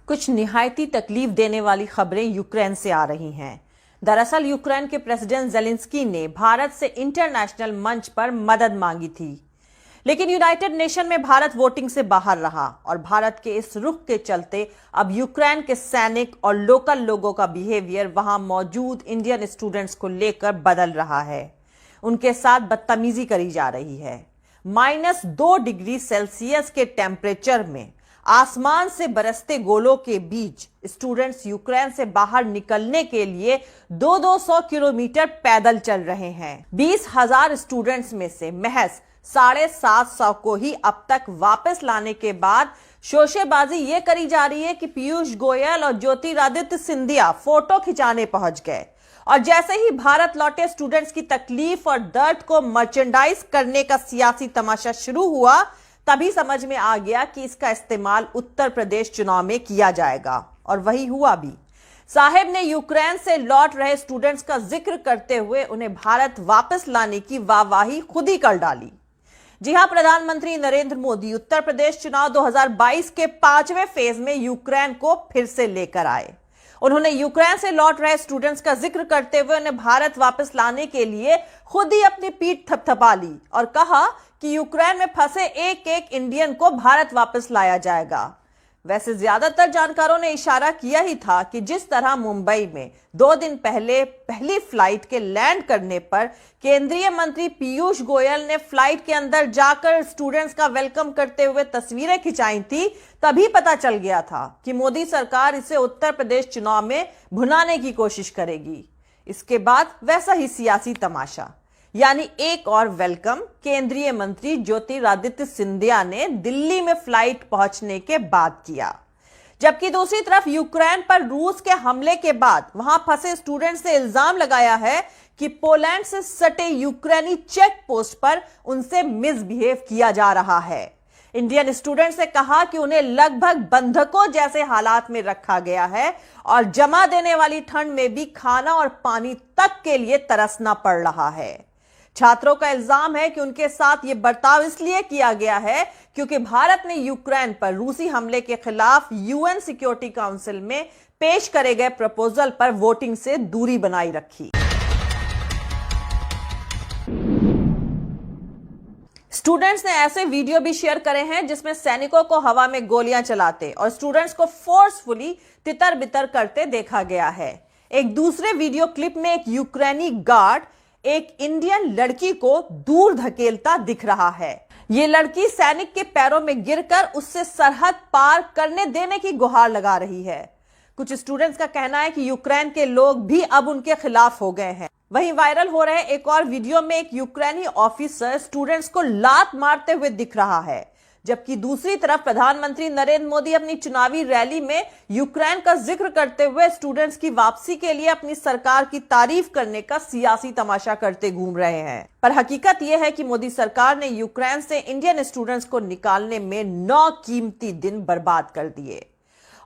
कुछ निहायती तकलीफ देने वाली खबरें यूक्रेन से आ रही हैं। दरअसल यूक्रेन के प्रेसिडेंट जेलेंस्की ने भारत से इंटरनेशनल मंच पर मदद मांगी थी, लेकिन यूनाइटेड नेशन में भारत वोटिंग से बाहर रहा और भारत के इस रुख के चलते अब यूक्रेन के सैनिक और लोकल लोगों का बिहेवियर वहां मौजूद इंडियन स्टूडेंट्स को लेकर बदल रहा है। उनके साथ बदतमीजी करी जा रही है। -2 डिग्री सेल्सियस के टेम्परेचर में आसमान से बरसते गोलों के बीच स्टूडेंट्स यूक्रेन से बाहर निकलने के लिए 200 किलोमीटर पैदल चल रहे हैं। 20,000 स्टूडेंट्स में से महज 750 को ही अब तक वापस लाने के बाद शोशेबाजी ये करी जा रही है कि पीयूष गोयल और ज्योतिरादित्य सिंधिया फोटो खिंचाने पहुंच गए और जैसे ही भारत लौटे स्टूडेंट्स की तकलीफ और दर्द को मर्चेंडाइज करने का सियासी तमाशा शुरू हुआ, तभी समझ में आ गया कि इसका इस्तेमाल उत्तर प्रदेश चुनाव में किया जाएगा और वही हुआ भी। साहेब ने यूक्रेन से लौट रहे स्टूडेंट्स का जिक्र करते हुए उन्हें भारत वापस लाने की वाहवाही खुद ही कर डाली। जी हां, प्रधानमंत्री नरेंद्र मोदी उत्तर प्रदेश चुनाव 2022 के 5वें फेज में यूक्रेन को फिर से लेकर आए। उन्होंने यूक्रेन से लौट रहे स्टूडेंट्स का जिक्र करते हुए उन्हें भारत वापस लाने के लिए खुद ही अपनी पीठ थपथपा ली और कहा कि यूक्रेन में फंसे एक एक इंडियन को भारत वापस लाया जाएगा। वैसे ज्यादातर जानकारों ने इशारा किया ही था कि जिस तरह मुंबई में 2 दिन पहले पहली फ्लाइट के लैंड करने पर केंद्रीय मंत्री पीयूष गोयल ने फ्लाइट के अंदर जाकर स्टूडेंट्स का वेलकम करते हुए तस्वीरें खिंचाई थी, तभी पता चल गया था कि मोदी सरकार इसे उत्तर प्रदेश चुनाव में भुनाने की कोशिश करेगी। इसके बाद वैसा ही सियासी तमाशा, यानी एक और वेलकम केंद्रीय मंत्री ज्योतिरादित्य सिंधिया ने दिल्ली में फ्लाइट पहुंचने के बाद किया। जबकि दूसरी तरफ यूक्रेन पर रूस के हमले के बाद वहां फंसे स्टूडेंट्स ने इल्जाम लगाया है कि पोलैंड से सटे यूक्रेनी चेक पोस्ट पर उनसे मिसबिहेव किया जा रहा है। इंडियन स्टूडेंट्स ने कहा कि उन्हें लगभग बंधकों जैसे हालात में रखा गया है और जमा देने वाली ठंड में भी खाना और पानी तक के लिए तरसना पड़ रहा है। छात्रों का इल्जाम है कि उनके साथ यह बर्ताव इसलिए किया गया है क्योंकि भारत ने यूक्रेन पर रूसी हमले के खिलाफ यूएन सिक्योरिटी काउंसिल में पेश करे गए प्रपोजल पर वोटिंग से दूरी बनाई रखी। स्टूडेंट्स ने ऐसे वीडियो भी शेयर करे हैं जिसमें सैनिकों को हवा में गोलियां चलाते और स्टूडेंट्स को फोर्सफुली तितर बितर करते देखा गया है। एक दूसरे वीडियो क्लिप में एक यूक्रेनी गार्ड एक इंडियन लड़की को दूर धकेलता दिख रहा है। यह लड़की सैनिक के पैरों में गिरकर उससे सरहद पार करने देने की गुहार लगा रही है। कुछ स्टूडेंट्स का कहना है कि यूक्रेन के लोग भी अब उनके खिलाफ हो गए हैं। वहीं वायरल हो रहे एक और वीडियो में एक यूक्रेनी ऑफिसर स्टूडेंट्स को लात मारते हुए दिख रहा है, जबकि दूसरी तरफ प्रधानमंत्री नरेंद्र मोदी अपनी चुनावी रैली में यूक्रेन का जिक्र करते हुए स्टूडेंट्स की वापसी के लिए अपनी सरकार की तारीफ करने का सियासी तमाशा करते घूम रहे हैं। पर हकीकत यह है कि मोदी सरकार ने यूक्रेन से इंडियन स्टूडेंट्स को निकालने में 9 कीमती दिन बर्बाद कर दिए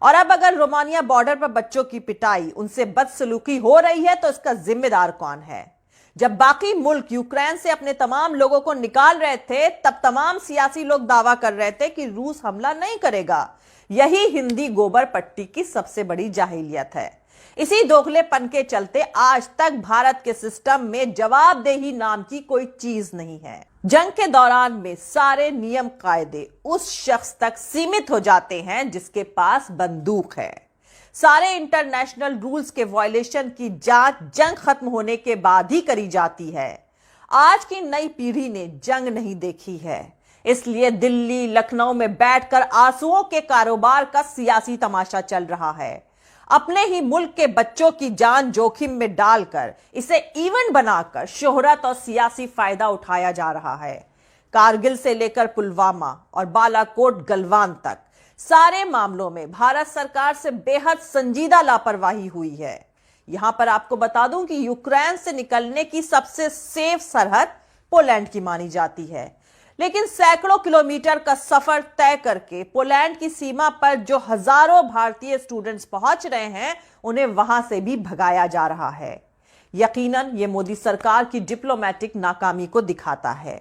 और अब अगर रोमानिया बॉर्डर पर बच्चों की पिटाई, उनसे बदसलूकी हो रही है तो इसका जिम्मेदार कौन है? जब बाकी मुल्क यूक्रेन से अपने तमाम लोगों को निकाल रहे थे, तब तमाम सियासी लोग दावा कर रहे थे कि रूस हमला नहीं करेगा। यही हिंदी गोबर पट्टी की सबसे बड़ी जाहिलियत है। इसी दोगलेपन के चलते आज तक भारत के सिस्टम में जवाबदेही नाम की कोई चीज नहीं है। जंग के दौरान में सारे नियम कायदे उस शख्स तक सीमित हो जाते हैं जिसके पास बंदूक है। सारे इंटरनेशनल रूल्स के वायलेशन की जांच जंग खत्म होने के बाद ही करी जाती है। आज की नई पीढ़ी ने जंग नहीं देखी है, इसलिए दिल्ली लखनऊ में बैठकर आंसुओं के कारोबार का सियासी तमाशा चल रहा है। अपने ही मुल्क के बच्चों की जान जोखिम में डालकर इसे इवेंट बनाकर शोहरत और सियासी फायदा उठाया जा रहा है। कारगिल से लेकर पुलवामा और बालाकोट गलवान तक सारे मामलों में भारत सरकार से बेहद संजीदा लापरवाही हुई है। यहां पर आपको बता दूं कि यूक्रेन से निकलने की सबसे सेफ सरहद पोलैंड की मानी जाती है, लेकिन सैकड़ों किलोमीटर का सफर तय करके पोलैंड की सीमा पर जो हजारों भारतीय स्टूडेंट्स पहुंच रहे हैं, उन्हें वहां से भी भगाया जा रहा है। यकीनन ये मोदी सरकार की डिप्लोमेटिक नाकामी को दिखाता है।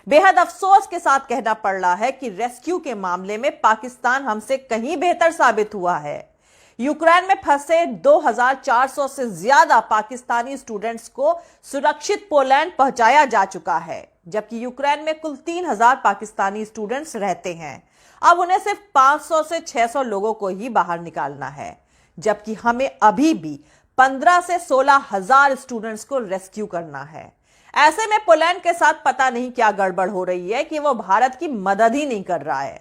बेहद अफसोस के साथ कहना पड़ रहा है कि रेस्क्यू के मामले में पाकिस्तान हमसे कहीं बेहतर साबित हुआ है। यूक्रेन में फंसे 2400 से ज्यादा पाकिस्तानी स्टूडेंट्स को सुरक्षित पोलैंड पहुंचाया जा चुका है, जबकि यूक्रेन में कुल 3000 पाकिस्तानी स्टूडेंट्स रहते हैं। अब उन्हें सिर्फ 500 से 600 लोगों को ही बाहर निकालना है, जबकि हमें अभी भी 15 से 16,000 स्टूडेंट्स को रेस्क्यू करना है। ऐसे में पोलैंड के साथ पता नहीं क्या गड़बड़ हो रही है कि वो भारत की मदद ही नहीं कर रहा है।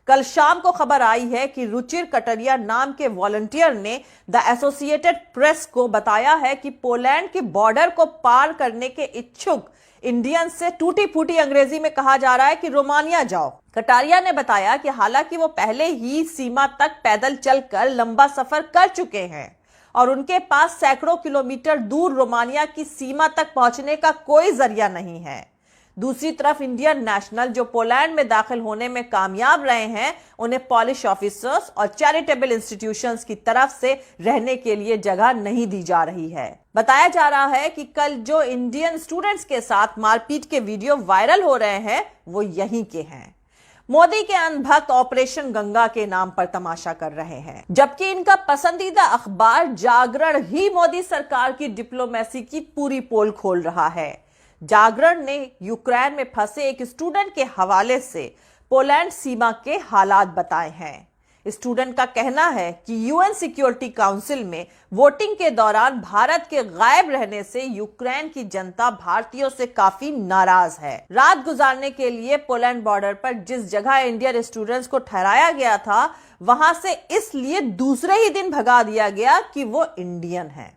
कल शाम को खबर आई है कि रुचिर कटरिया नाम के वॉलंटियर ने द एसोसिएटेड प्रेस को बताया है कि पोलैंड के बॉर्डर को पार करने के इच्छुक इंडियन से टूटी फूटी अंग्रेजी में कहा जा रहा है कि रोमानिया जाओ। कटारिया ने बताया कि हालांकि वो पहले ही सीमा तक पैदल चलकर लंबा सफर कर चुके हैं और उनके पास सैकड़ों किलोमीटर दूर रोमानिया की सीमा तक पहुंचने का कोई जरिया नहीं है। दूसरी तरफ इंडियन नेशनल जो पोलैंड में दाखिल होने में कामयाब रहे हैं, उन्हें पॉलिश ऑफिसर्स और चैरिटेबल इंस्टीट्यूशंस की तरफ से रहने के लिए जगह नहीं दी जा रही है। बताया जा रहा है कि कल जो इंडियन स्टूडेंट्स के साथ मारपीट के वीडियो वायरल हो रहे हैं वो यहीं के हैं। मोदी के अनभक्त ऑपरेशन गंगा के नाम पर तमाशा कर रहे हैं, जबकि इनका पसंदीदा अखबार जागरण ही मोदी सरकार की डिप्लोमेसी की पूरी पोल खोल रहा है। जागरण ने यूक्रेन में फंसे एक स्टूडेंट के हवाले से पोलैंड सीमा के हालात बताए हैं। स्टूडेंट का कहना है कि यूएन सिक्योरिटी काउंसिल में वोटिंग के दौरान भारत के गायब रहने से यूक्रेन की जनता भारतीयों से काफी नाराज है। रात गुजारने के लिए पोलैंड बॉर्डर पर जिस जगह इंडियन स्टूडेंट्स को ठहराया गया था, वहां से इसलिए दूसरे ही दिन भगा दिया गया कि वो इंडियन है।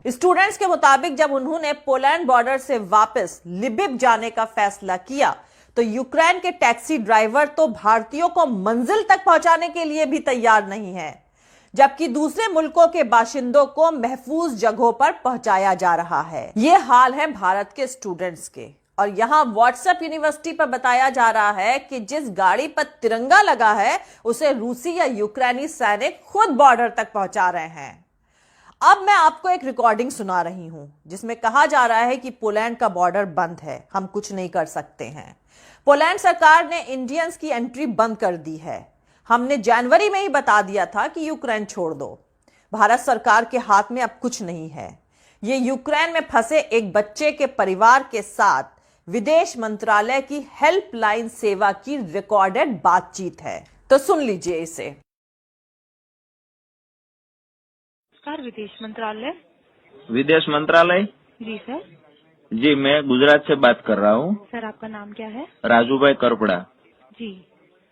स्टूडेंट्स के मुताबिक जब उन्होंने पोलैंड बॉर्डर से वापस लिबिव जाने का फैसला किया तो यूक्रेन के टैक्सी ड्राइवर तो भारतीयों को मंजिल तक पहुंचाने के लिए भी तैयार नहीं है, जबकि दूसरे मुल्कों के बाशिंदों को महफूज जगहों पर पहुंचाया जा रहा है। ये हाल है भारत के स्टूडेंट्स के। और यहां व्हाट्सएप यूनिवर्सिटी पर बताया जा रहा है कि जिस गाड़ी पर तिरंगा लगा है उसे रूसी या यूक्रेनी सैनिक खुद बॉर्डर तक पहुंचा रहे हैं। अब मैं आपको एक रिकॉर्डिंग सुना रही हूं जिसमें कहा जा रहा है कि पोलैंड का बॉर्डर बंद है, हम कुछ नहीं कर सकते हैं। पोलैंड सरकार ने इंडियंस की एंट्री बंद कर दी है। हमने जनवरी में ही बता दिया था कि यूक्रेन छोड़ दो। भारत सरकार के हाथ में अब कुछ नहीं है। ये यूक्रेन में फंसे एक बच्चे के परिवार के साथ विदेश मंत्रालय की हेल्पलाइन सेवा की रिकॉर्डेड बातचीत है, तो सुन लीजिए इसे। विदेश मंत्रालय। विदेश मंत्रालय जी सर। जी, मैं गुजरात से बात कर रहा हूँ। सर आपका नाम क्या है? राजूभाई करपड़ा। जी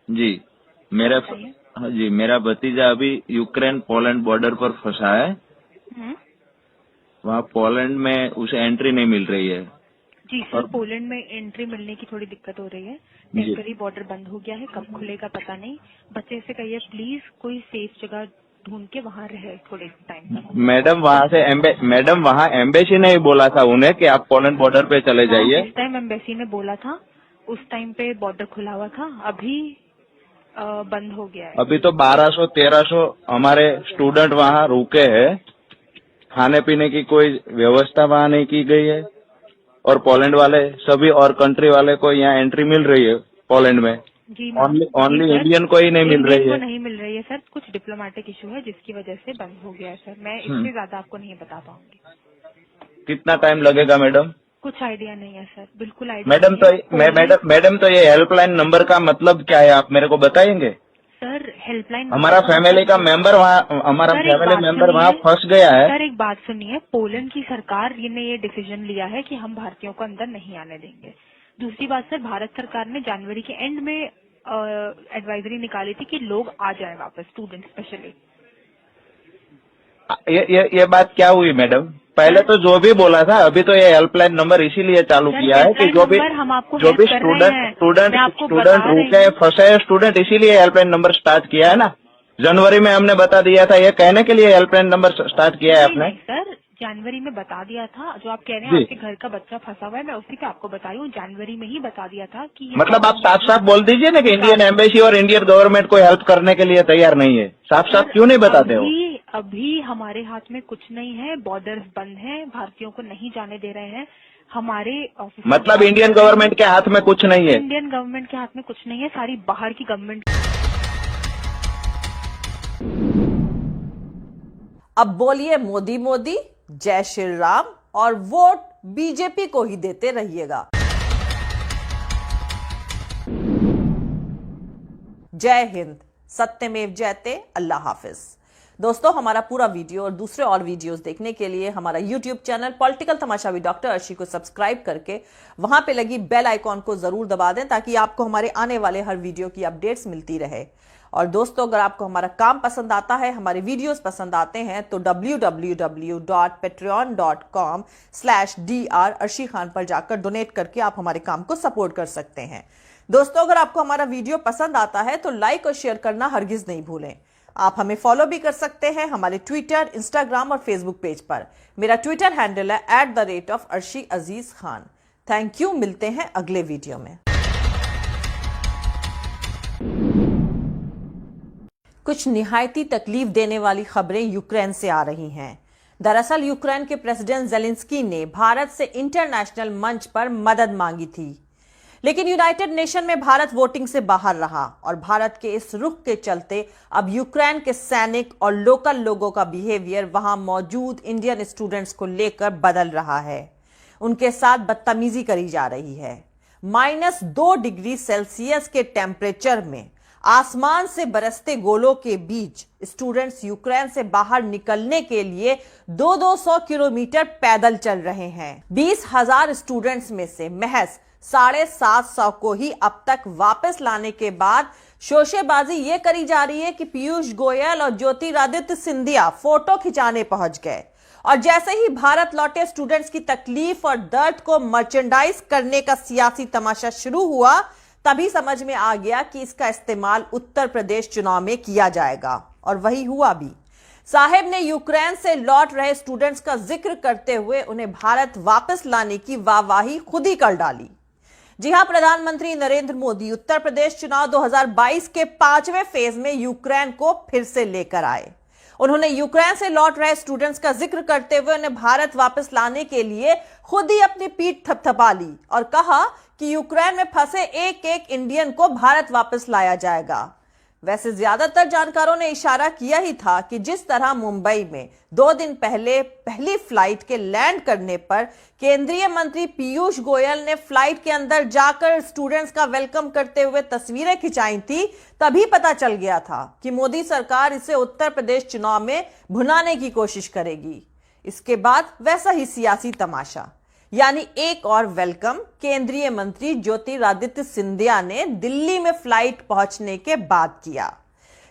जी, मेरा भतीजा अभी यूक्रेन पोलैंड बॉर्डर पर फंसा है। वहाँ पोलैंड में उसे एंट्री नहीं मिल रही है। जी सर, पोलैंड में एंट्री मिलने की थोड़ी दिक्कत हो रही है। टेम्पररी बॉर्डर बंद हो गया है, कब खुलेगा पता नहीं। बच्चे से कहिए प्लीज कोई सेफ जगह ढूंढ के वहाँ रहे थोड़े टाइम तक। मैडम वहाँ एम्बेसी ने ही बोला था उन्हें कि आप पोलैंड बॉर्डर पे चले जाइए। जिस टाइम एम्बेसी ने बोला था उस टाइम पे बॉर्डर खुला हुआ था, अभी बंद हो गया है। अभी तो 1200-1300 हमारे स्टूडेंट वहाँ रुके हैं। खाने पीने की कोई व्यवस्था वहाँ नहीं की गई है और पोलैंड वाले सभी और कंट्री वाले को यहाँ एंट्री मिल रही है पोलैंड में। जी ओनली इंडियन को ही नहीं मिल रही है। नहीं मिल रही है सर, कुछ डिप्लोमेटिक इशू है जिसकी वजह से बंद हो गया है सर। मैं इससे ज्यादा आपको नहीं बता पाऊंगी। कितना टाइम लगेगा मैडम? कुछ आइडिया नहीं है सर, बिल्कुल आइडिया मैडम तो ये हेल्पलाइन नंबर का मतलब क्या है, आप मेरे को बताएंगे? सर हेल्पलाइन हमारा फैमिली का मेंबर वहाँ फंस गया है। सर एक बात सुनिए, पोलैंड की सरकार ने ये डिसीजन लिया है कि हम भारतीयों को अंदर नहीं आने देंगे। दूसरी बात सर, भारत सरकार ने जनवरी के एंड में एडवाइजरी निकाली थी कि लोग आ जाएं वापस, स्टूडेंट स्पेशली। ये बात क्या हुई मैडम? पहले तो जो भी बोला था, अभी तो ये हेल्पलाइन नंबर इसीलिए चालू किया है कि जो भी स्टूडेंट रुके फंसे स्टूडेंट, इसीलिए हेल्पलाइन नंबर स्टार्ट किया है ना। जनवरी में हमने बता दिया था, ये कहने के लिए हेल्पलाइन नंबर स्टार्ट किया है आपने। सर जनवरी में बता दिया था, जो आप कह रहे हैं आपके घर का बच्चा फंसा हुआ है, मैं उसी पे आपको बता रही हूँ। जनवरी में ही बता दिया था कि मतलब आप साफ साफ बोल दीजिए ना कि इंडियन एम्बेसी और इंडियन गवर्नमेंट को हेल्प करने के लिए तैयार नहीं है। साफ साफ क्यों नहीं बताते हो? अभी हमारे हाथ में कुछ नहीं है, बॉर्डर्स बंद हैं, भारतीयों को नहीं जाने दे रहे हैं। हमारे ऑफिस मतलब इंडियन गवर्नमेंट के हाथ में कुछ नहीं है। इंडियन गवर्नमेंट के हाथ में कुछ नहीं है, सारी बाहर की गवर्नमेंट। अब बोलिए मोदी मोदी, जय श्री राम और वोट बीजेपी को ही देते रहिएगा। जय हिंद, सत्यमेव जयते, अल्लाह हाफिज। दोस्तों, हमारा पूरा वीडियो और दूसरे और वीडियोस देखने के लिए हमारा YouTube channel political Tamasha with doctor Arshi को सब्सक्राइब करके वहां पे लगी बेल आइकॉन को जरूर दबा दें ताकि आपको हमारे आने वाले हर वीडियो की अपडेट्स मिलती रहे। और दोस्तों, अगर आपको हमारा काम पसंद आता है, हमारे वीडियोस पसंद आते हैं तो www.patreon.com/dr अर्शी खान पर जाकर डोनेट करके आप हमारे काम को सपोर्ट कर सकते हैं। दोस्तों, अगर आपको हमारा वीडियो पसंद आता है तो लाइक और शेयर करना हरगिज नहीं भूलें। आप हमें फॉलो भी कर सकते हैं हमारे ट्विटर, इंस्टाग्राम और फेसबुक पेज पर। मेरा ट्विटर हैंडल है @arshi_aziz_khan। थैंक यू, मिलते हैं अगले वीडियो में। कुछ निहायती तकलीफ देने वाली खबरें यूक्रेन से आ रही हैं। दरअसल यूक्रेन के प्रेसिडेंट ज़ेलेंस्की ने भारत से इंटरनेशनल मंच पर मदद मांगी थी, लेकिन यूनाइटेड नेशन में भारत वोटिंग से बाहर रहा और भारत के इस रुख के चलते अब यूक्रेन के सैनिक और लोकल लोगों का बिहेवियर वहां मौजूद इंडियन स्टूडेंट्स को लेकर बदल रहा है। उनके साथ बदतमीजी करी जा रही है। -2 डिग्री सेल्सियस के टेम्परेचर में आसमान से बरसते गोलों के बीच स्टूडेंट्स यूक्रेन से बाहर निकलने के लिए 200 किलोमीटर पैदल चल रहे हैं। 20,000 स्टूडेंट्स में से महज 750 को ही अब तक वापस लाने के बाद शोशेबाजी ये करी जा रही है कि पीयूष गोयल और ज्योतिरादित्य सिंधिया फोटो खिंचाने पहुंच गए और जैसे ही भारत लौटे स्टूडेंट्स की तकलीफ और दर्द को मर्चेंडाइज करने का सियासी तमाशा शुरू हुआ, तभी समझ में आ गया कि इसका इस्तेमाल उत्तर प्रदेश चुनाव में किया जाएगा और वही हुआ भी। साहेब ने यूक्रेन से लौट रहे स्टूडेंट्स का जिक्र करते हुए उन्हें भारत वापस लाने की वाहवाही खुद ही कर डाली। जी हां, प्रधानमंत्री नरेंद्र मोदी उत्तर प्रदेश चुनाव 2022 के 5वें फेज में यूक्रेन को फिर से लेकर आए। उन्होंने यूक्रेन से लौट रहे स्टूडेंट्स का जिक्र करते हुए उन्हें भारत वापस लाने के लिए खुद ही अपनी पीठ थपथपा ली और कहा कि यूक्रेन में फंसे एक एक इंडियन को भारत वापस लाया जाएगा। वैसे ज्यादातर जानकारों ने इशारा किया ही था कि जिस तरह मुंबई में 2 दिन पहले पहली फ्लाइट के लैंड करने पर केंद्रीय मंत्री पीयूष गोयल ने फ्लाइट के अंदर जाकर स्टूडेंट्स का वेलकम करते हुए तस्वीरें खिंचाई थी, तभी पता चल गया था कि मोदी सरकार इसे उत्तर प्रदेश चुनाव में भुनाने की कोशिश करेगी। इसके बाद वैसा ही सियासी तमाशा, यानी एक और वेलकम केंद्रीय मंत्री ज्योतिरादित्य सिंधिया ने दिल्ली में फ्लाइट पहुंचने के बाद किया,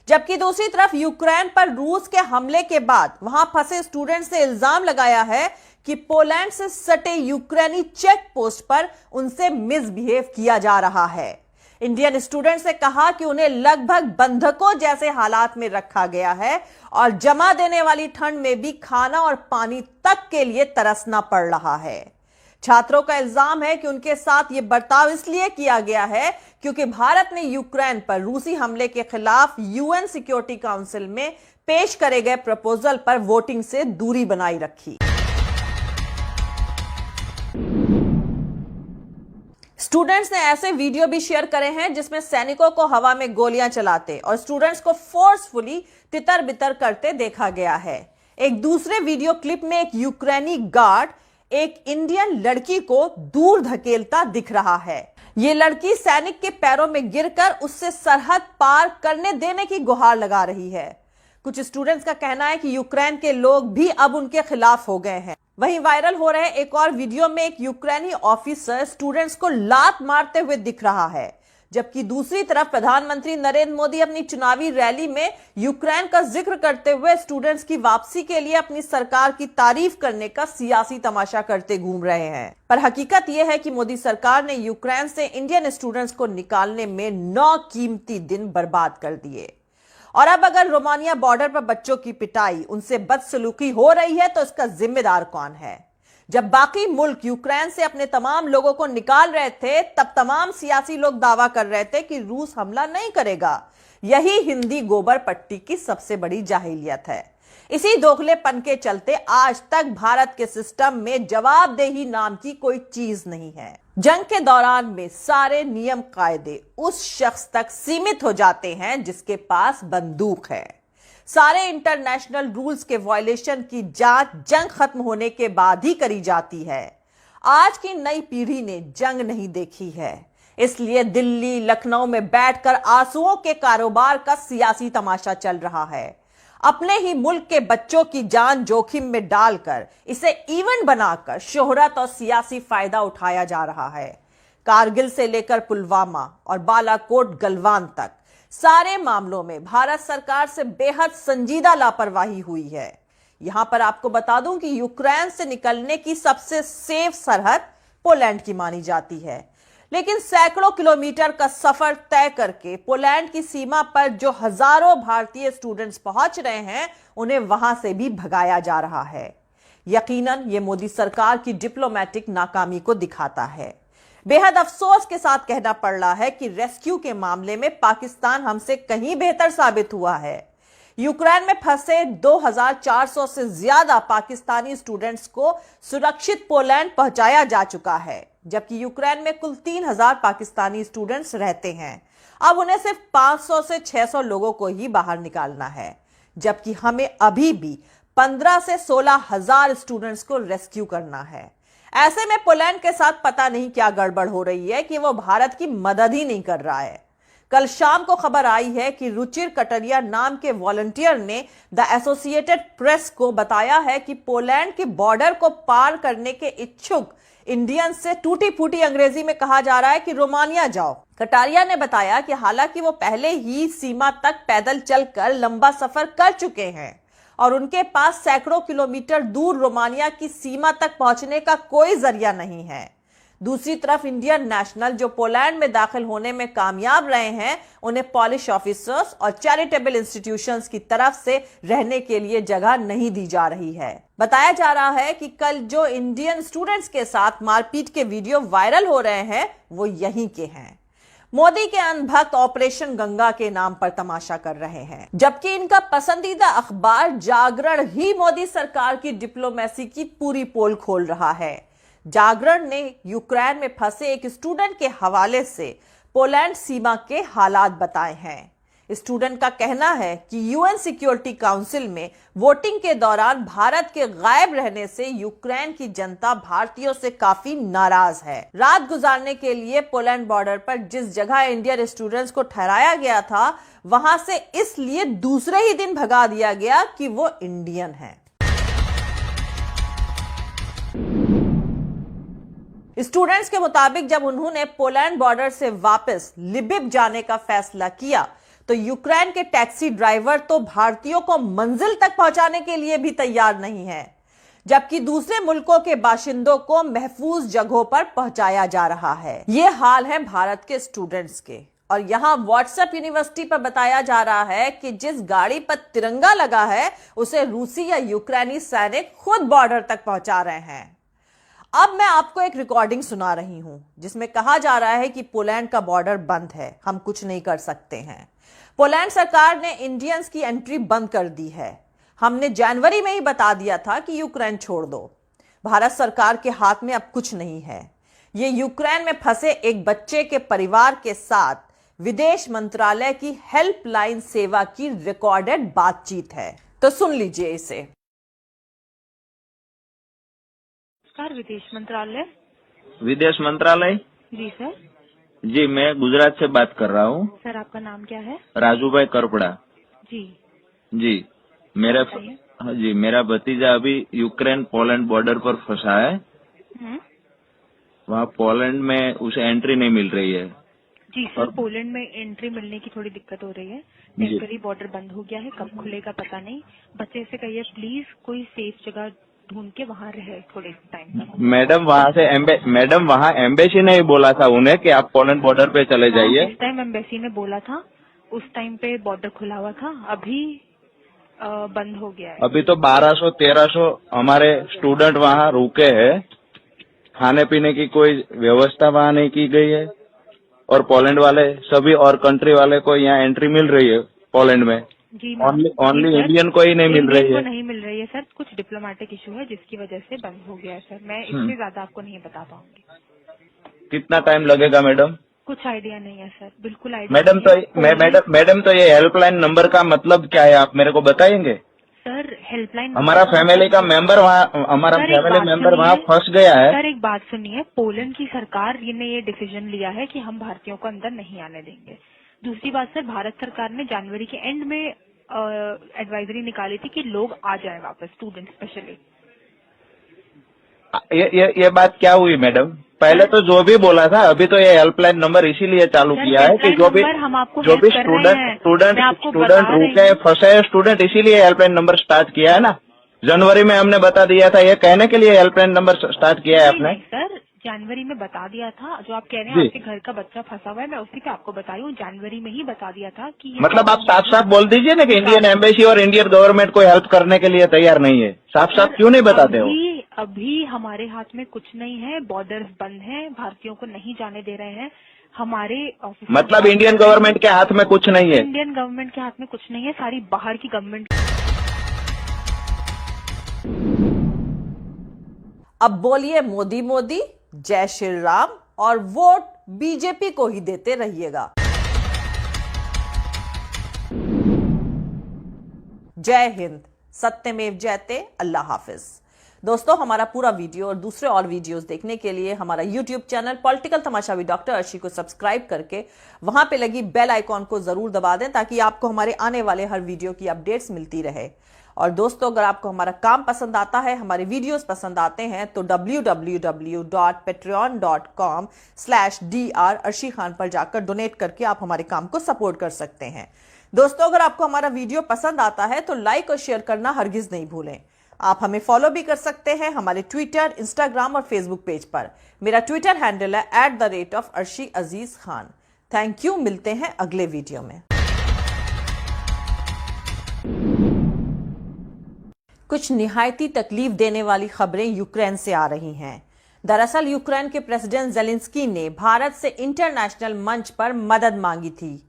जबकि दूसरी तरफ यूक्रेन पर रूस के हमले के बाद वहां फंसे स्टूडेंट्स ने इल्जाम लगाया है कि पोलैंड से सटे यूक्रेनी चेक पोस्ट पर उनसे मिसबिहेव किया जा रहा है। इंडियन स्टूडेंट्स ने कहा कि उन्हें लगभग बंधकों जैसे हालात में रखा गया है और जमा देने वाली ठंड में भी खाना और पानी तक के लिए तरसना पड़ रहा है। छात्रों का इल्जाम है कि उनके साथ यह बर्ताव इसलिए किया गया है क्योंकि भारत ने यूक्रेन पर रूसी हमले के खिलाफ यूएन सिक्योरिटी काउंसिल में पेश करे गए प्रपोजल पर वोटिंग से दूरी बनाई रखी। स्टूडेंट्स ने ऐसे वीडियो भी शेयर करे हैं जिसमें सैनिकों को हवा में गोलियां चलाते और स्टूडेंट्स को फोर्सफुली तितर बितर करते देखा गया है। एक दूसरे वीडियो क्लिप में एक यूक्रेनी गार्ड एक इंडियन लड़की को दूर धकेलता दिख रहा है। यह लड़की सैनिक के पैरों में गिरकर उससे सरहद पार करने देने की गुहार लगा रही है। कुछ स्टूडेंट्स का कहना है कि यूक्रेन के लोग भी अब उनके खिलाफ हो गए हैं। वहीं वायरल हो रहे एक और वीडियो में एक यूक्रेनी ऑफिसर स्टूडेंट्स को लात मारते हुए दिख रहा है, जबकि दूसरी तरफ प्रधानमंत्री नरेंद्र मोदी अपनी चुनावी रैली में यूक्रेन का जिक्र करते हुए स्टूडेंट्स की वापसी के लिए अपनी सरकार की तारीफ करने का सियासी तमाशा करते घूम रहे हैं। पर हकीकत यह है कि मोदी सरकार ने यूक्रेन से इंडियन स्टूडेंट्स को निकालने में 9 कीमती दिन बर्बाद कर दिए और अब अगर रोमानिया बॉर्डर पर बच्चों की पिटाई, उनसे बदसलूकी हो रही है तो इसका जिम्मेदार कौन है? जब बाकी मुल्क यूक्रेन से अपने तमाम लोगों को निकाल रहे थे तब तमाम सियासी लोग दावा कर रहे थे कि रूस हमला नहीं करेगा। यही हिंदी गोबर पट्टी की सबसे बड़ी जाहिलियत है। इसी दोगलेपन के चलते आज तक भारत के सिस्टम में जवाबदेही नाम की कोई चीज नहीं है। जंग के दौरान में सारे नियम कायदे उस शख्स तक सीमित हो जाते हैं जिसके पास बंदूक है। सारे इंटरनेशनल रूल्स के वायलेशन की जांच जंग खत्म होने के बाद ही करी जाती है। आज की नई पीढ़ी ने जंग नहीं देखी है, इसलिए दिल्ली लखनऊ में बैठकर आंसुओं के कारोबार का सियासी तमाशा चल रहा है। अपने ही मुल्क के बच्चों की जान जोखिम में डालकर इसे इवेंट बनाकर शोहरत और सियासी फायदा उठाया जा रहा है। कारगिल से लेकर पुलवामा और बालाकोट गलवान तक सारे मामलों में भारत सरकार से बेहद संजीदा लापरवाही हुई है। यहां पर आपको बता दूं कि यूक्रेन से निकलने की सबसे सेफ सरहद पोलैंड की मानी जाती है, लेकिन सैकड़ों किलोमीटर का सफर तय करके पोलैंड की सीमा पर जो हजारों भारतीय स्टूडेंट्स पहुंच रहे हैं, उन्हें वहां से भी भगाया जा रहा है। यकीनन ये मोदी सरकार की डिप्लोमेटिक नाकामी को दिखाता है। बेहद अफसोस के साथ कहना पड़ रहा है कि रेस्क्यू के मामले में पाकिस्तान हमसे कहीं बेहतर साबित हुआ है। यूक्रेन में फंसे 2400 से ज्यादा पाकिस्तानी स्टूडेंट्स को सुरक्षित पोलैंड पहुंचाया जा चुका है, जबकि यूक्रेन में कुल 3000 पाकिस्तानी स्टूडेंट्स रहते हैं। अब उन्हें सिर्फ 500 से 600 लोगों को ही बाहर निकालना है, जबकि हमें अभी भी 15 से 16,000 स्टूडेंट्स को रेस्क्यू करना है। ऐसे में पोलैंड के साथ पता नहीं क्या गड़बड़ हो रही है कि वो भारत की मदद ही नहीं कर रहा है। कल शाम को खबर आई है कि रुचिर कटरिया नाम के वॉलंटियर ने द एसोसिएटेड प्रेस को बताया है कि पोलैंड के बॉर्डर को पार करने के इच्छुक इंडियन से टूटी फूटी अंग्रेजी में कहा जा रहा है कि रोमानिया जाओ। कटारिया ने बताया कि हालांकि वो पहले ही सीमा तक पैदल चलकर लंबा सफर कर चुके हैं और उनके पास सैकड़ों किलोमीटर दूर रोमानिया की सीमा तक पहुंचने का कोई जरिया नहीं है। दूसरी तरफ इंडियन नेशनल जो पोलैंड में दाखिल होने में कामयाब रहे हैं, उन्हें पॉलिश ऑफिसर्स और चैरिटेबल इंस्टीट्यूशंस की तरफ से रहने के लिए जगह नहीं दी जा रही है। बताया जा रहा है कि कल जो इंडियन स्टूडेंट्स के साथ मारपीट के वीडियो वायरल हो रहे हैं, वो यहीं के हैं। मोदी के अनभक्त ऑपरेशन गंगा के नाम पर तमाशा कर रहे हैं, जबकि इनका पसंदीदा अखबार जागरण ही मोदी सरकार की डिप्लोमेसी की पूरी पोल खोल रहा है। जागरण ने यूक्रेन में फंसे एक स्टूडेंट के हवाले से पोलैंड सीमा के हालात बताए हैं। स्टूडेंट का कहना है कि यूएन सिक्योरिटी काउंसिल में वोटिंग के दौरान भारत के गायब रहने से यूक्रेन की जनता भारतीयों से काफी नाराज है। रात गुजारने के लिए पोलैंड बॉर्डर पर जिस जगह इंडियन स्टूडेंट्स को ठहराया गया था, वहां से इसलिए दूसरे ही दिन भगा दिया गया कि वो इंडियन है। स्टूडेंट्स के मुताबिक जब उन्होंने पोलैंड बॉर्डर से वापस लिबिव जाने का फैसला किया तो यूक्रेन के टैक्सी ड्राइवर तो भारतीयों को मंजिल तक पहुंचाने के लिए भी तैयार नहीं है, जबकि दूसरे मुल्कों के बाशिंदों को महफूज जगहों पर पहुंचाया जा रहा है। ये हाल है भारत के स्टूडेंट्स के। और यहां व्हाट्सएप यूनिवर्सिटी पर बताया जा रहा है कि जिस गाड़ी पर तिरंगा लगा है उसे रूसी या यूक्रेनी सैनिक खुद बॉर्डर तक पहुंचा रहे हैं। अब मैं आपको एक रिकॉर्डिंग सुना रही हूं जिसमें कहा जा रहा है कि पोलैंड का बॉर्डर बंद है, हम कुछ नहीं कर सकते हैं। पोलैंड सरकार ने इंडियंस की एंट्री बंद कर दी है। हमने जनवरी में ही बता दिया था कि यूक्रेन छोड़ दो। भारत सरकार के हाथ में अब कुछ नहीं है। ये यूक्रेन में फंसे एक बच्चे के परिवार के साथ विदेश मंत्रालय की हेल्पलाइन सेवा की रिकॉर्डेड बातचीत है, तो सुन लीजिए इसे। विदेश मंत्रालय। विदेश मंत्रालय जी सर। जी, मैं गुजरात से बात कर रहा हूँ। सर आपका नाम क्या है? राजूभाई करपड़ा। जी जी, मेरा भतीजा अभी यूक्रेन पोलैंड बॉर्डर पर फंसा है। वहाँ पोलैंड में उसे एंट्री नहीं मिल रही है। जी सर, पोलैंड में एंट्री मिलने की थोड़ी दिक्कत हो रही है। टेम्पररी बॉर्डर बंद हो गया है, कब खुलेगा पता नहीं। बच्चे से कहिए प्लीज कोई सेफ जगह ढूंढ के वहाँ रहे थोड़े टाइम तक। मैडम वहाँ एम्बेसी ने ही बोला था उन्हें कि आप पोलैंड बॉर्डर पे चले जाइए। जिस टाइम एम्बेसी ने बोला था उस टाइम पे बॉर्डर खुला हुआ था, अभी बंद हो गया है। अभी तो 1200-1300 हमारे स्टूडेंट वहाँ रुके हैं। खाने पीने की कोई व्यवस्था वहाँ नहीं की गई है और पोलैंड वाले सभी और कंट्री वाले को यहाँ एंट्री मिल रही है पोलैंड में। जी ओनली इंडियन को ही नहीं मिल रही को है। नहीं मिल रही है सर, कुछ डिप्लोमेटिक इशू है जिसकी वजह से बंद हो गया है सर। मैं इससे ज्यादा आपको नहीं बता पाऊंगी। कितना टाइम लगेगा मैडम? कुछ आइडिया नहीं है सर, बिल्कुल आइडिया मैडम नहीं है। मैडम तो ये हेल्पलाइन नंबर का मतलब क्या है, आप मेरे को बताएंगे? सर हेल्पलाइन हमारा फैमिली का मेंबर वहाँ फंस गया है। सर एक बात सुनिए, पोलैंड की सरकार ने ये डिसीजन लिया है कि हम भारतीयों को अंदर नहीं आने देंगे। दूसरी बात सर, भारत सरकार ने जनवरी के एंड में एडवाइजरी निकाली थी कि लोग आ जाएं वापस, स्टूडेंट स्पेशली। ये बात क्या हुई मैडम? पहले तो जो भी बोला था, अभी तो ये हेल्पलाइन नंबर इसीलिए चालू किया है कि जो भी स्टूडेंट रुके फंसे हैं स्टूडेंट, इसीलिए हेल्पलाइन नंबर स्टार्ट किया है ना। जनवरी में हमने बता दिया था, ये कहने के लिए हेल्पलाइन नंबर स्टार्ट किया है आपने। सर जनवरी में बता दिया था, जो आप कह रहे हैं आपके घर का बच्चा फंसा हुआ है, मैं उसी पे आपको बताई हूँ, जनवरी में ही बता दिया था कि मतलब आप साफ साफ बोल दीजिए ना कि इंडियन एम्बेसी और इंडियन गवर्नमेंट कोई हेल्प करने के लिए तैयार नहीं है। साफ साफ क्यों नहीं बताते हो? अभी हमारे हाथ में कुछ नहीं है, बॉर्डर्स बंद हैं, भारतीयों को नहीं जाने दे रहे हैं। हमारे ऑफिस मतलब इंडियन गवर्नमेंट के हाथ में कुछ नहीं है? इंडियन गवर्नमेंट के हाथ में कुछ नहीं है, सारी बाहर की गवर्नमेंट। अब बोलिए मोदी मोदी, जय श्री राम, और वोट बीजेपी को ही देते रहिएगा। जय हिंद, सत्यमेव जयते, अल्लाह हाफिज। दोस्तों, हमारा पूरा वीडियो और दूसरे और वीडियोस देखने के लिए हमारा YouTube channel political Tamasha with doctor Arshi को सब्सक्राइब करके वहां पे लगी बेल आइकॉन को जरूर दबा दें, ताकि आपको हमारे आने वाले हर वीडियो की अपडेट्स मिलती रहे। और दोस्तों, अगर आपको हमारा काम पसंद आता है, हमारे वीडियोस पसंद आते हैं, तो www.patreon.com/dr अर्शी खान पर जाकर डोनेट करके आप हमारे काम को सपोर्ट कर सकते हैं। दोस्तों, अगर आपको हमारा वीडियो पसंद आता है तो लाइक और शेयर करना हरगिज नहीं भूलें। आप हमें फॉलो भी कर सकते हैं हमारे ट्विटर, इंस्टाग्राम और फेसबुक पेज पर। मेरा ट्विटर हैंडल है @arshi_aziz_khan। थैंक यू, मिलते हैं अगले वीडियो में। कुछ निहायती तकलीफ देने वाली खबरें यूक्रेन से आ रही हैं। दरअसल यूक्रेन के प्रेसिडेंट ज़ेलेंस्की ने भारत से इंटरनेशनल मंच पर मदद मांगी थी,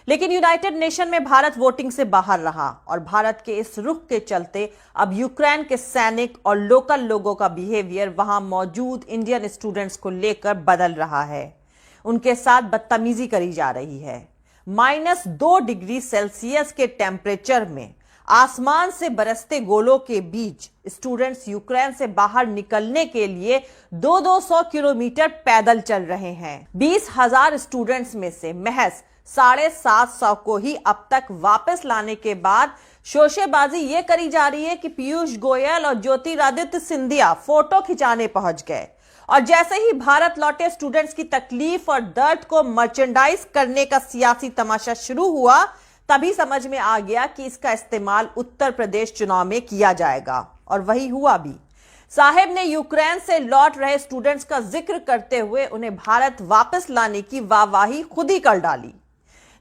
लेकिन यूनाइटेड नेशन में भारत वोटिंग से बाहर रहा और भारत के इस रुख के चलते अब यूक्रेन के सैनिक और लोकल लोगों का बिहेवियर वहां मौजूद इंडियन स्टूडेंट्स को लेकर बदल रहा है। उनके साथ बदतमीजी करी जा रही है। -2 डिग्री सेल्सियस के टेम्परेचर में आसमान से बरसते गोलों के बीच स्टूडेंट्स यूक्रेन से बाहर निकलने के लिए 200 किलोमीटर पैदल चल रहे हैं। 20,000 स्टूडेंट्स में से महज 750 को ही अब तक वापस लाने के बाद शोशेबाजी ये करी जा रही है कि पीयूष गोयल और ज्योतिरादित्य सिंधिया फोटो खिंचाने पहुंच गए, और जैसे ही भारत लौटे स्टूडेंट्स की तकलीफ और दर्द को मर्चेंडाइज करने का सियासी तमाशा शुरू हुआ, तभी समझ में आ गया कि इसका इस्तेमाल उत्तर प्रदेश चुनाव में किया जाएगा, और वही हुआ भी। साहेब ने यूक्रेन से लौट रहे स्टूडेंट्स का जिक्र करते हुए उन्हें भारत वापस लाने की वाहवाही खुद ही कर डाली।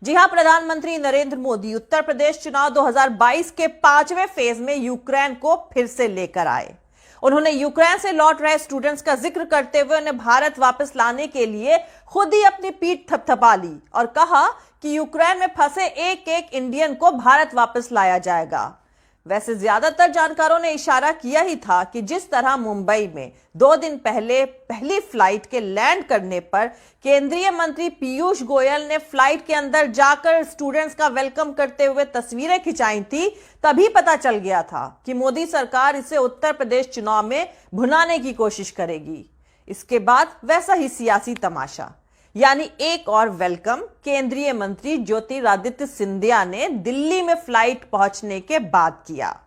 जी हां, प्रधानमंत्री नरेंद्र मोदी उत्तर प्रदेश चुनाव 2022 के 5वें फेज में यूक्रेन को फिर से लेकर आए। उन्होंने यूक्रेन से लौट रहे स्टूडेंट्स का जिक्र करते हुए उन्हें भारत वापस लाने के लिए खुद ही अपनी पीठ थपथपा ली और कहा कि यूक्रेन में फंसे एक एक इंडियन को भारत वापस लाया जाएगा। वैसे ज्यादातर जानकारों ने इशारा किया ही था कि जिस तरह मुंबई में 2 दिन पहले पहली फ्लाइट के लैंड करने पर केंद्रीय मंत्री पीयूष गोयल ने फ्लाइट के अंदर जाकर स्टूडेंट्स का वेलकम करते हुए तस्वीरें खिंचाई थी, तभी पता चल गया था कि मोदी सरकार इसे उत्तर प्रदेश चुनाव में भुनाने की कोशिश करेगी। इसके बाद वैसा ही सियासी तमाशा, यानी एक और वेलकम केंद्रीय मंत्री ज्योतिरादित्य सिंधिया ने दिल्ली में फ्लाइट पहुंचने के बाद किया।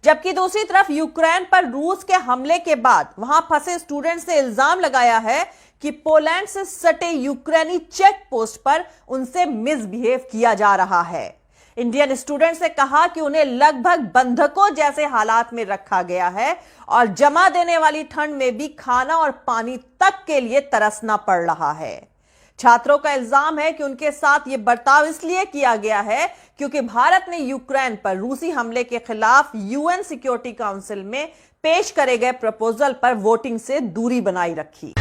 जबकि दूसरी तरफ यूक्रेन पर रूस के हमले के बाद वहां फंसे स्टूडेंट्स ने इल्जाम लगाया है कि पोलैंड से सटे यूक्रेनी चेक पोस्ट पर उनसे मिसबिहेव किया जा रहा है। इंडियन स्टूडेंट्स ने कहा कि उन्हें लगभग बंधकों जैसे हालात में रखा गया है और जमा देने वाली ठंड में भी खाना और पानी तक के लिए तरसना पड़ रहा है। छात्रों का इल्जाम है कि उनके साथ यह बर्ताव इसलिए किया गया है क्योंकि भारत ने यूक्रेन पर रूसी हमले के खिलाफ यूएन सिक्योरिटी काउंसिल में पेश करे गए प्रपोजल पर वोटिंग से दूरी बनाई रखी।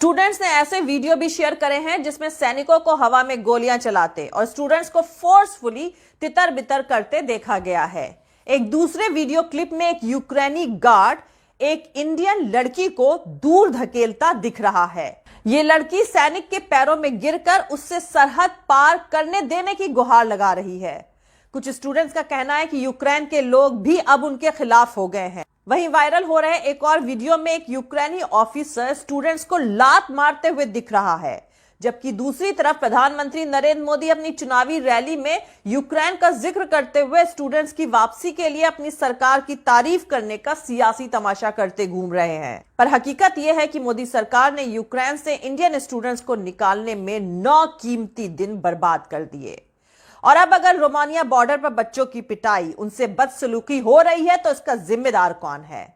स्टूडेंट्स ने ऐसे वीडियो भी शेयर करे हैं जिसमें सैनिकों को हवा में गोलियां चलाते और स्टूडेंट्स को फोर्सफुली तितर बितर करते देखा गया है। एक दूसरे वीडियो क्लिप में एक यूक्रेनी गार्ड एक इंडियन लड़की को दूर धकेलता दिख रहा है। ये लड़की सैनिक के पैरों में गिरकर उससे सरहद पार करने देने की गुहार लगा रही है। कुछ स्टूडेंट्स का कहना है कि यूक्रेन के लोग भी अब उनके खिलाफ हो गए हैं। वहीं वायरल हो रहे एक और वीडियो में एक यूक्रेनी ऑफिसर स्टूडेंट्स को लात मारते हुए दिख रहा है, जबकि दूसरी तरफ प्रधानमंत्री नरेंद्र मोदी अपनी चुनावी रैली में यूक्रेन का जिक्र करते हुए स्टूडेंट्स की वापसी के लिए अपनी सरकार की तारीफ करने का सियासी तमाशा करते घूम रहे हैं। पर हकीकत यह है कि मोदी सरकार ने यूक्रेन से इंडियन स्टूडेंट्स को निकालने में 9 कीमती दिन बर्बाद कर दिए। और अब अगर रोमानिया बॉर्डर पर बच्चों की पिटाई, उनसे बदसलूकी हो रही है तो इसका जिम्मेदार कौन है?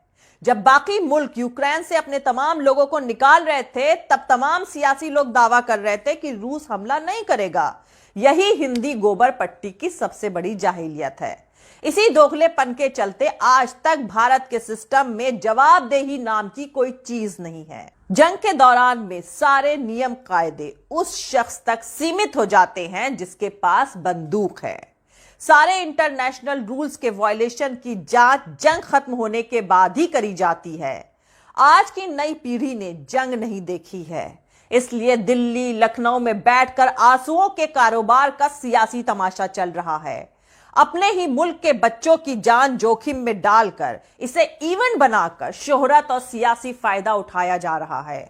जब बाकी मुल्क यूक्रेन से अपने तमाम लोगों को निकाल रहे थे, तब तमाम सियासी लोग दावा कर रहे थे कि रूस हमला नहीं करेगा। यही हिंदी गोबर पट्टी की सबसे बड़ी जाहिलियत है। इसी दोगलेपन के चलते आज तक भारत के सिस्टम में जवाबदेही नाम की कोई चीज नहीं है। जंग के दौरान में सारे नियम कायदे उस शख्स तक सीमित हो जाते हैं जिसके पास बंदूक है। सारे इंटरनेशनल रूल्स के वायलेशन की जांच जंग खत्म होने के बाद ही करी जाती है। आज की नई पीढ़ी ने जंग नहीं देखी है, इसलिए दिल्ली लखनऊ में बैठकर आंसुओं के कारोबार का सियासी तमाशा चल रहा है। अपने ही मुल्क के बच्चों की जान जोखिम में डालकर इसे इवेंट बनाकर शोहरत और सियासी फायदा उठाया जा रहा है।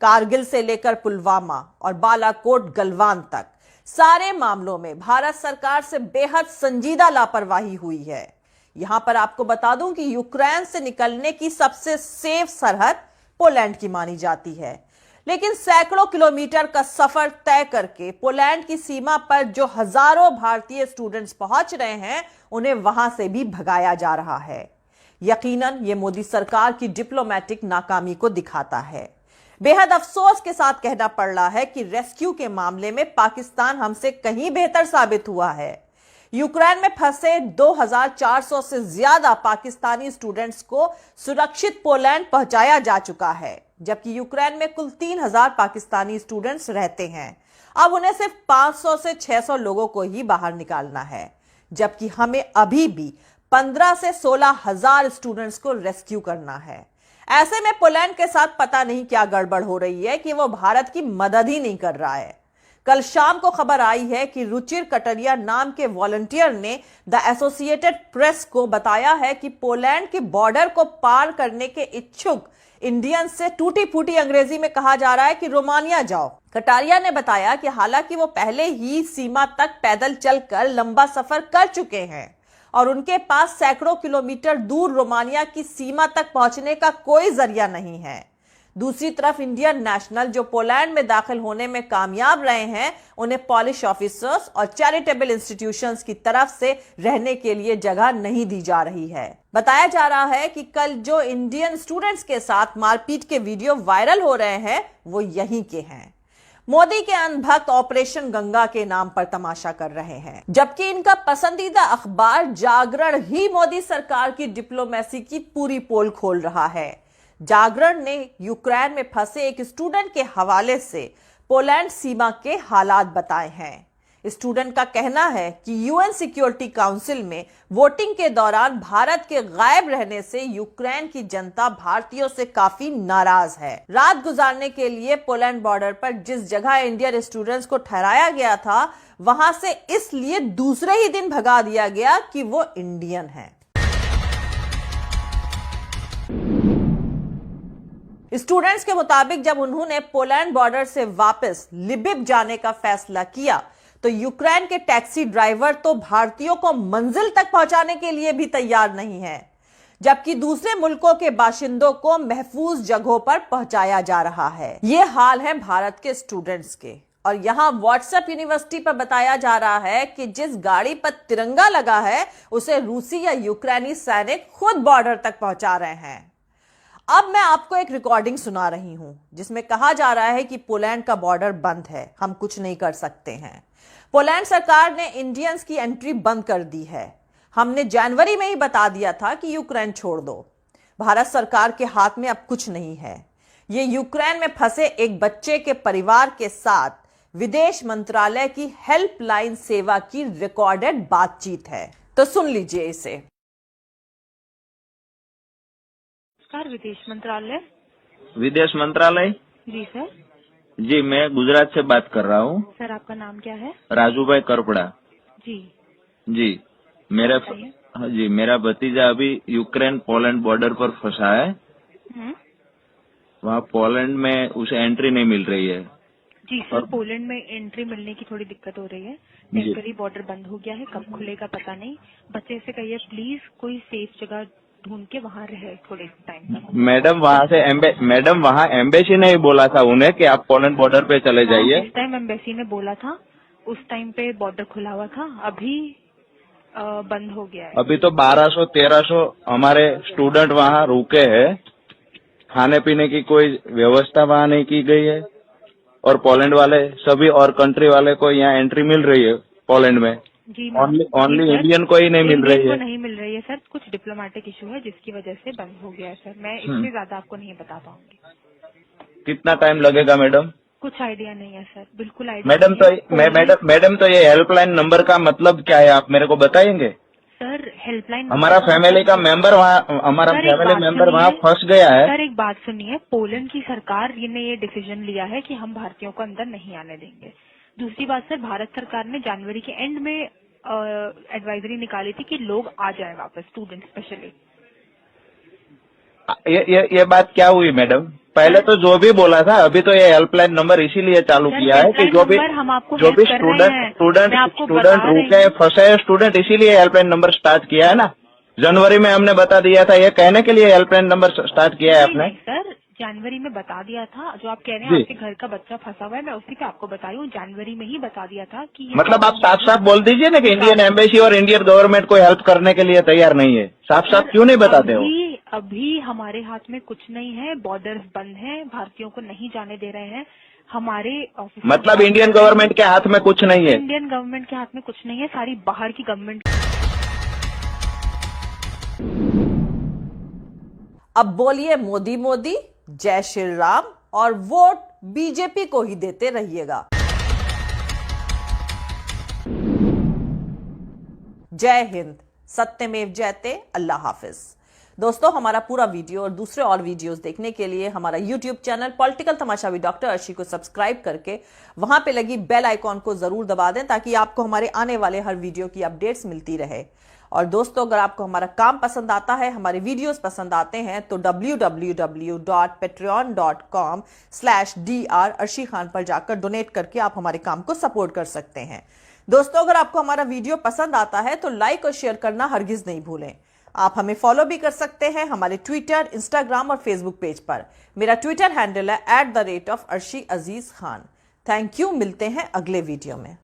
कारगिल से लेकर पुलवामा और बालाकोट गलवान तक सारे मामलों में भारत सरकार से बेहद संजीदा लापरवाही हुई है। यहां पर आपको बता दूं कि यूक्रेन से निकलने की सबसे सेफ सरहद पोलैंड की मानी जाती है, लेकिन सैकड़ों किलोमीटर का सफर तय करके पोलैंड की सीमा पर जो हजारों भारतीय स्टूडेंट्स पहुंच रहे हैं, उन्हें वहां से भी भगाया जा रहा है। यकीनन ये मोदी सरकार की डिप्लोमेटिक नाकामी को दिखाता है। बेहद अफसोस के साथ कहना पड़ रहा है कि रेस्क्यू के मामले में पाकिस्तान हमसे कहीं बेहतर साबित हुआ है। यूक्रेन में फंसे 2400 से ज्यादा पाकिस्तानी स्टूडेंट्स को सुरक्षित पोलैंड पहुंचाया जा चुका है, जबकि यूक्रेन में कुल 3000 पाकिस्तानी स्टूडेंट्स रहते हैं। अब उन्हें सिर्फ 500 से 600 लोगों को ही बाहर निकालना है, जबकि हमें अभी भी 15 से 16,000 स्टूडेंट्स को रेस्क्यू करना है। ऐसे में पोलैंड के साथ पता नहीं क्या गड़बड़ हो रही है कि वो भारत की मदद ही नहीं कर रहा है। कल शाम को खबर आई है कि रुचिर कटरिया नाम के वॉलंटियर ने द एसोसिएटेड प्रेस को बताया है कि पोलैंड के बॉर्डर को पार करने के इच्छुक इंडियन से टूटी फूटी अंग्रेजी में कहा जा रहा है कि रोमानिया जाओ। कटारिया ने बताया कि हालांकि वो पहले ही सीमा तक पैदल चलकर लंबा सफर कर चुके हैं और उनके पास सैकड़ों किलोमीटर दूर रोमानिया की सीमा तक पहुंचने का कोई जरिया नहीं है। दूसरी तरफ इंडियन नेशनल जो पोलैंड में दाखिल होने में कामयाब रहे हैं, उन्हें पॉलिश ऑफिसर्स और चैरिटेबल इंस्टीट्यूशंस की तरफ से रहने के लिए जगह नहीं दी जा रही है। बताया जा रहा है कि कल जो इंडियन स्टूडेंट्स के साथ मारपीट के वीडियो वायरल हो रहे हैं, वो यहीं के हैं। मोदी के अंधभक्त ऑपरेशन गंगा के नाम पर तमाशा कर रहे हैं, जबकि इनका पसंदीदा अखबार जागरण ही मोदी सरकार की डिप्लोमेसी की पूरी पोल खोल रहा है। जागरण ने यूक्रेन में फंसे एक स्टूडेंट के हवाले से पोलैंड सीमा के हालात बताए हैं। स्टूडेंट का कहना है कि यूएन सिक्योरिटी काउंसिल में वोटिंग के दौरान भारत के गायब रहने से यूक्रेन की जनता भारतीयों से काफी नाराज है। रात गुजारने के लिए पोलैंड बॉर्डर पर जिस जगह इंडियन स्टूडेंट्स को ठहराया गया था, वहां से इसलिए दूसरे ही दिन भगा दिया गया कि वो इंडियन है। स्टूडेंट्स के मुताबिक जब उन्होंने पोलैंड बॉर्डर से वापस लिबिव जाने का फैसला किया, तो यूक्रेन के टैक्सी ड्राइवर तो भारतीयों को मंजिल तक पहुंचाने के लिए भी तैयार नहीं है, जबकि दूसरे मुल्कों के बाशिंदों को महफूज जगहों पर पहुंचाया जा रहा है। ये हाल है भारत के स्टूडेंट्स के। और यहां व्हाट्सएप यूनिवर्सिटी पर बताया जा रहा है कि जिस गाड़ी पर तिरंगा लगा है, उसे रूसी या यूक्रेनी सैनिक खुद बॉर्डर तक पहुंचा रहे हैं। अब मैं आपको एक रिकॉर्डिंग सुना रही हूं, जिसमें कहा जा रहा है कि पोलैंड का बॉर्डर बंद है, हम कुछ नहीं कर सकते हैं। पोलैंड सरकार ने इंडियंस की एंट्री बंद कर दी है। हमने जनवरी में ही बता दिया था कि यूक्रेन छोड़ दो। भारत सरकार के हाथ में अब कुछ नहीं है। ये यूक्रेन में फंसे एक बच्चे के परिवार के साथ विदेश मंत्रालय की हेल्पलाइन सेवा की रिकॉर्डेड बातचीत है। तो सुन लीजिए इसे। नमस्कार, विदेश मंत्रालय। विदेश मंत्रालय जी सर। जी, मैं गुजरात से बात कर रहा हूँ। सर, आपका नाम क्या है? राजूभाई करपड़ा। जी जी, मेरा बताइए। हाँ जी, मेरा भतीजा अभी यूक्रेन पोलैंड बॉर्डर पर फंसा है। वहाँ पोलैंड में उसे एंट्री नहीं मिल रही है। जी सर, पोलैंड में एंट्री मिलने की थोड़ी दिक्कत हो रही है। टेम्पररी बॉर्डर बंद हो गया है, कब खुलेगा पता नहीं। बच्चे से कहिए प्लीज कोई सेफ जगह ढूंढ के वहाँ रहे थोड़े टाइम तक। मैडम वहाँ एम्बेसी ने ही बोला था उन्हें कि आप पोलैंड बॉर्डर पे चले जाइए। जिस टाइम एम्बेसी ने बोला था उस टाइम पे बॉर्डर खुला हुआ था, अभी बंद हो गया है। अभी तो 1200-1300 हमारे स्टूडेंट वहाँ रुके हैं। खाने पीने की कोई व्यवस्था वहाँ नहीं की गई है और पोलैंड वाले सभी और कंट्री वाले को यहाँ एंट्री मिल रही है पोलैंड में। जी ओनली इंडियन को ही नहीं मिल रही इंडियन है। को नहीं मिल रही है सर, कुछ डिप्लोमेटिक इशू है जिसकी वजह से बंद हो गया है सर। मैं इससे ज्यादा आपको नहीं बता पाऊंगी। कितना टाइम लगेगा मैडम? कुछ आइडिया नहीं है सर, बिल्कुल आइडिया मैडम तो ये हेल्पलाइन नंबर का मतलब क्या है, आप मेरे को बताएंगे? सर हेल्पलाइन हमारा फैमिली का मेंबर वहाँ, हमारा फैमिली मेंबर वहाँ फंस गया है। सर एक बात सुनिए, पोलैंड की सरकार ने ये डिसीजन लिया है कि हम भारतीयों को अंदर नहीं आने देंगे। दूसरी बात सर, भारत सरकार ने जनवरी के एंड में एडवाइजरी निकाली थी कि लोग आ जाएं वापस, स्टूडेंट स्पेशली। ये बात क्या हुई मैडम? पहले तो जो भी बोला था, अभी तो ये हेल्पलाइन नंबर इसीलिए चालू किया है कि जो भी स्टूडेंट रुके फंसे स्टूडेंट, इसीलिए हेल्पलाइन नंबर स्टार्ट किया है ना। जनवरी में हमने बता दिया था, ये कहने के लिए हेल्पलाइन नंबर स्टार्ट किया है आपने। सर जनवरी में बता दिया था, जो आप कह रहे हैं आपके घर का बच्चा फंसा हुआ है, मैं उसी पे आपको बता रही हूँ। जनवरी में ही बता दिया था कि मतलब आप साफ साफ बोल दीजिए ना कि इंडियन एम्बेसी और इंडियन गवर्नमेंट कोई हेल्प करने के लिए तैयार नहीं है। साफ साफ क्यों नहीं बताते हो? अभी हमारे हाथ में कुछ नहीं है, बॉर्डर्स बंद हैं, भारतीयों को नहीं जाने दे रहे हैं। हमारे ऑफिस मतलब इंडियन गवर्नमेंट के हाथ में कुछ नहीं है? इंडियन गवर्नमेंट के हाथ में कुछ नहीं है, सारी बाहर की गवर्नमेंट। अब बोलिए मोदी मोदी, जय श्री राम और वोट बीजेपी को ही देते रहिएगा। जय हिंद, सत्यमेव जयते, अल्लाह हाफिज। दोस्तों, हमारा पूरा वीडियो और दूसरे और वीडियोस देखने के लिए हमारा YouTube channel political Tamasha with doctor Arshi को सब्सक्राइब करके वहां पे लगी बेल आइकॉन को जरूर दबा दें ताकि आपको हमारे आने वाले हर वीडियो की अपडेट्स मिलती रहे। और दोस्तों, अगर आपको हमारा काम पसंद आता है, हमारे वीडियोस पसंद आते हैं तो www.patreon.com/dr अर्शी खान पर जाकर डोनेट करके आप हमारे काम को सपोर्ट कर सकते हैं। दोस्तों, अगर आपको हमारा वीडियो पसंद आता है तो लाइक और शेयर करना हरगिज नहीं भूलें। आप हमें फॉलो भी कर सकते हैं हमारे ट्विटर, इंस्टाग्राम और फेसबुक पेज पर। मेरा ट्विटर हैंडल है @arshi aziz khan। Thank you, मिलते हैं अगले वीडियो में।